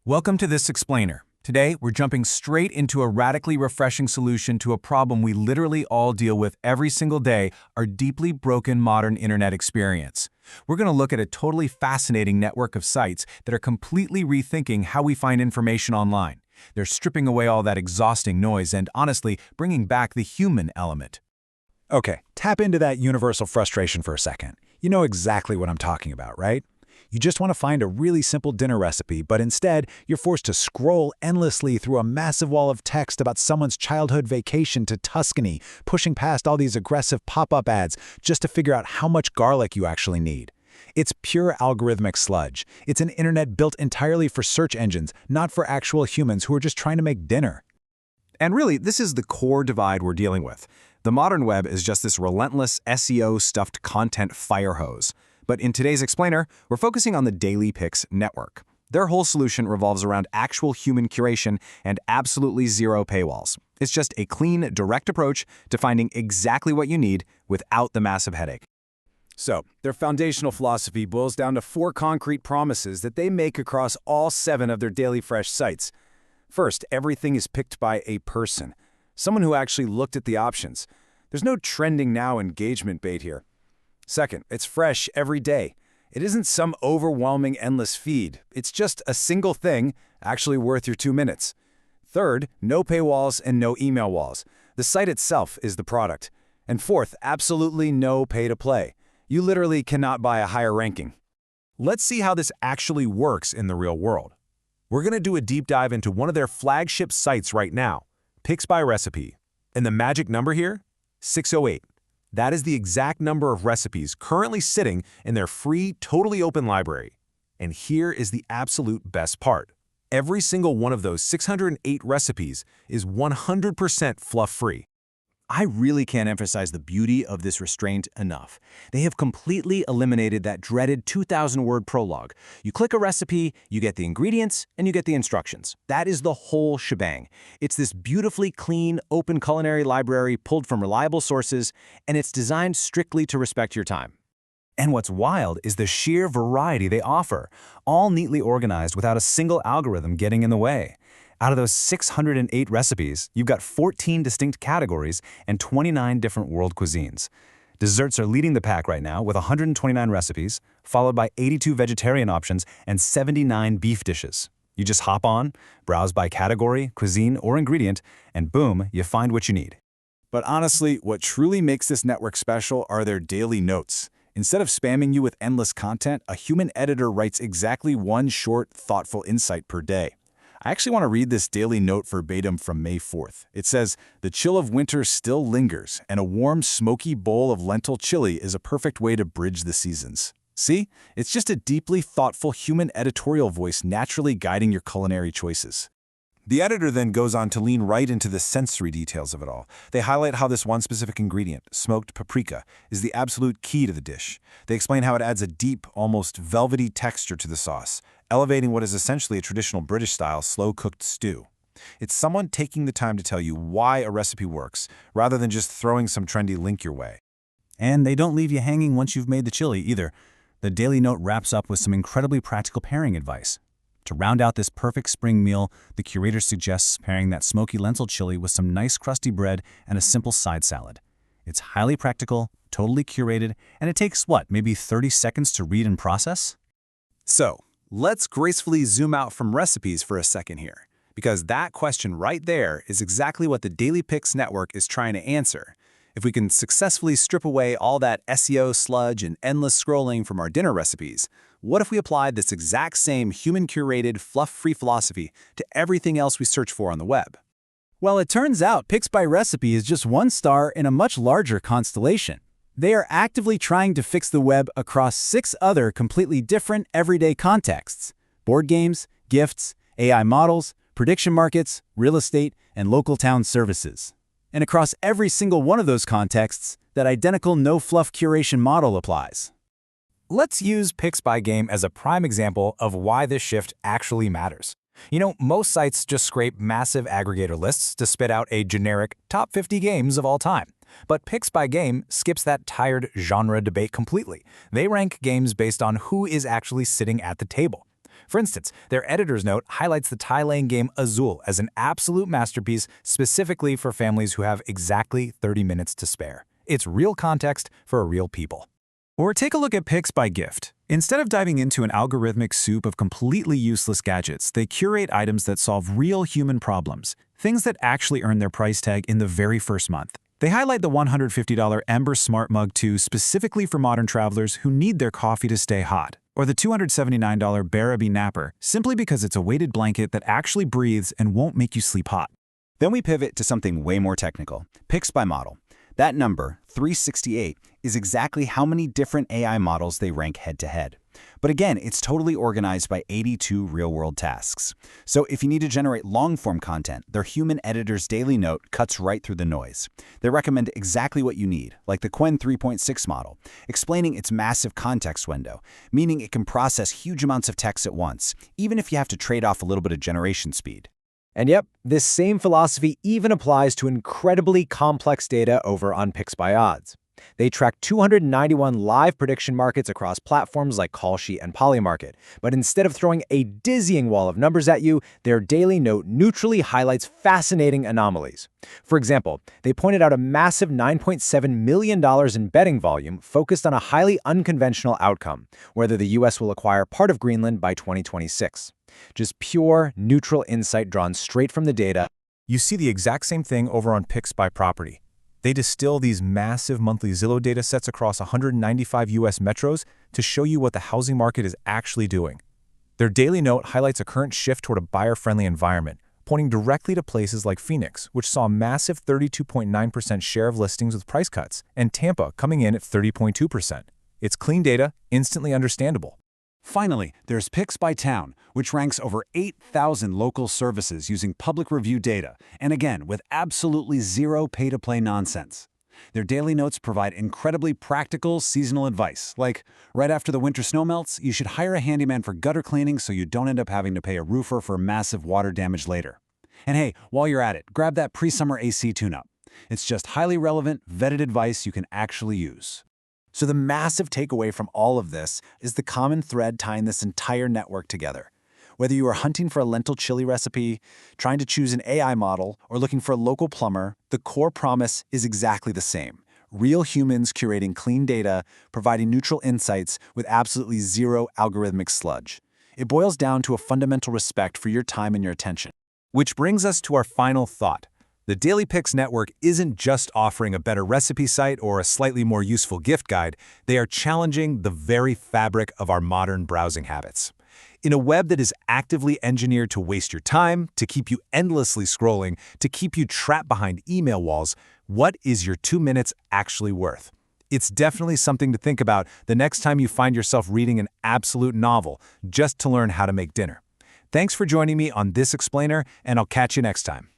Welcome to this explainer. Today, we're jumping straight into a radically refreshing solution to a problem we literally all deal with every single day, our deeply broken modern internet experience. We're going to look at a totally fascinating network of sites that are completely rethinking how we find information online. They're stripping away all that exhausting noise and, honestly, bringing back the human element. Okay, tap into that universal frustration for a second. You know exactly what I'm talking about, right? You just want to find a really simple dinner recipe, but instead, you're forced to scroll endlessly through a massive wall of text about someone's childhood vacation to Tuscany, pushing past all these aggressive pop-up ads just to figure out how much garlic you actually need. It's pure algorithmic sludge. It's an internet built entirely for search engines, not for actual humans who are just trying to make dinner. And really, this is the core divide we're dealing with. The modern web is just this relentless SEO-stuffed content fire hose. But in today's explainer, we're focusing on the Daily Picks network. Their whole solution revolves around actual human curation and absolutely zero paywalls. It's just a clean, direct approach to finding exactly what you need without the massive headache. So, their foundational philosophy boils down to 4 concrete promises that they make across all 7 of their Daily Fresh sites. First, everything is picked by a person, someone who actually looked at the options. There's no trending now engagement bait here. Second, it's fresh every day. It isn't some overwhelming endless feed. It's just a single thing actually worth your 2 minutes. Third, no paywalls and no email walls. The site itself is the product. And fourth, absolutely no pay-to-play. You literally cannot buy a higher ranking. Let's see how this actually works in the real world. We're going to do a deep dive into one of their flagship sites right now, PicksByRecipe. And the magic number here? 608. That is the exact number of recipes currently sitting in their free, totally open library. And here is the absolute best part. Every single one of those 608 recipes is 100% fluff-free. I really can't emphasize the beauty of this restraint enough. They have completely eliminated that dreaded 2,000-word prologue. You click a recipe, you get the ingredients, and you get the instructions. That is the whole shebang. It's this beautifully clean, open culinary library pulled from reliable sources, and it's designed strictly to respect your time. And what's wild is the sheer variety they offer, all neatly organized without a single algorithm getting in the way. Out of those 608 recipes, you've got 14 distinct categories and 29 different world cuisines. Desserts are leading the pack right now with 129 recipes, followed by 82 vegetarian options and 79 beef dishes. You just hop on, browse by category, cuisine, or ingredient, and boom, you find what you need. But honestly, what truly makes this network special are their daily notes. Instead of spamming you with endless content, a human editor writes exactly one short, thoughtful insight per day. I actually want to read this daily note verbatim from May 4th. It says, "The chill of winter still lingers, and a warm, smoky bowl of lentil chili is a perfect way to bridge the seasons." See? It's just a deeply thoughtful human editorial voice naturally guiding your culinary choices. The editor then goes on to lean right into the sensory details of it all. They highlight how this one specific ingredient, smoked paprika, is the absolute key to the dish. They explain how it adds a deep, almost velvety texture to the sauce, elevating what is essentially a traditional British-style slow-cooked stew. It's someone taking the time to tell you why a recipe works, rather than just throwing some trendy link your way. And they don't leave you hanging once you've made the chili either. The Daily Note wraps up with some incredibly practical pairing advice. To round out this perfect spring meal, the curator suggests pairing that smoky lentil chili with some nice crusty bread and a simple side salad. It's highly practical, totally curated, and it takes, maybe 30 seconds to read and process? So, let's gracefully zoom out from recipes for a second here, because that question right there is exactly what the Daily Picks network is trying to answer. If we can successfully strip away all that SEO sludge and endless scrolling from our dinner recipes, what if we applied this exact same human-curated, fluff-free philosophy to everything else we search for on the web? Well, it turns out PicksByRecipe is just one star in a much larger constellation. They are actively trying to fix the web across 6 other completely different everyday contexts: board games, gifts, AI models, prediction markets, real estate, and local town services. And across every single one of those contexts, that identical no-fluff curation model applies. Let's use PicksByGame as a prime example of why this shift actually matters. Most sites just scrape massive aggregator lists to spit out a generic top 50 games of all time. But PicksByGame skips that tired genre debate completely. They rank games based on who is actually sitting at the table. For instance, their editor's note highlights the Thai game Azul as an absolute masterpiece specifically for families who have exactly 30 minutes to spare. It's real context for real people. Or take a look at Picks by Gift. Instead of diving into an algorithmic soup of completely useless gadgets, they curate items that solve real human problems, things that actually earn their price tag in the very first month. They highlight the $150 Ember Smart Mug 2 specifically for modern travelers who need their coffee to stay hot, or the $279 Barabee Napper simply because it's a weighted blanket that actually breathes and won't make you sleep hot. Then we pivot to something way more technical, picks by model. That number, 368, is exactly how many different AI models they rank head-to-head. But again, it's totally organized by 82 real-world tasks. So if you need to generate long-form content, their human editor's daily note cuts right through the noise. They recommend exactly what you need, like the Quen 3.6 model, explaining its massive context window, meaning it can process huge amounts of text at once, even if you have to trade off a little bit of generation speed. And yep, this same philosophy even applies to incredibly complex data over on PicksByOdds. They track 291 live prediction markets across platforms like Callsheet and Polymarket, but instead of throwing a dizzying wall of numbers at you, their daily note neutrally highlights fascinating anomalies. For example, they pointed out a massive $9.7 million in betting volume focused on a highly unconventional outcome, whether the US will acquire part of Greenland by 2026. Just pure, neutral insight drawn straight from the data. You see the exact same thing over on Picks by Property. They distill these massive monthly Zillow data sets across 195 US metros to show you what the housing market is actually doing. Their daily note highlights a current shift toward a buyer-friendly environment, pointing directly to places like Phoenix, which saw a massive 32.9% share of listings with price cuts, and Tampa coming in at 30.2%. It's clean data, instantly understandable. Finally, there's Picks by Town, which ranks over 8,000 local services using public review data, and again, with absolutely zero pay-to-play nonsense. Their daily notes provide incredibly practical seasonal advice, like, right after the winter snow melts, you should hire a handyman for gutter cleaning so you don't end up having to pay a roofer for massive water damage later. And hey, while you're at it, grab that pre-summer AC tune-up. It's just highly relevant, vetted advice you can actually use. So the massive takeaway from all of this is the common thread tying this entire network together. Whether you are hunting for a lentil chili recipe, trying to choose an AI model, or looking for a local plumber, the core promise is exactly the same. Real humans curating clean data, providing neutral insights with absolutely zero algorithmic sludge. It boils down to a fundamental respect for your time and your attention. Which brings us to our final thought. The Daily Picks Network isn't just offering a better recipe site or a slightly more useful gift guide, they are challenging the very fabric of our modern browsing habits. In a web that is actively engineered to waste your time, to keep you endlessly scrolling, to keep you trapped behind email walls, what is your 2 minutes actually worth? It's definitely something to think about the next time you find yourself reading an absolute novel just to learn how to make dinner. Thanks for joining me on this explainer, and I'll catch you next time.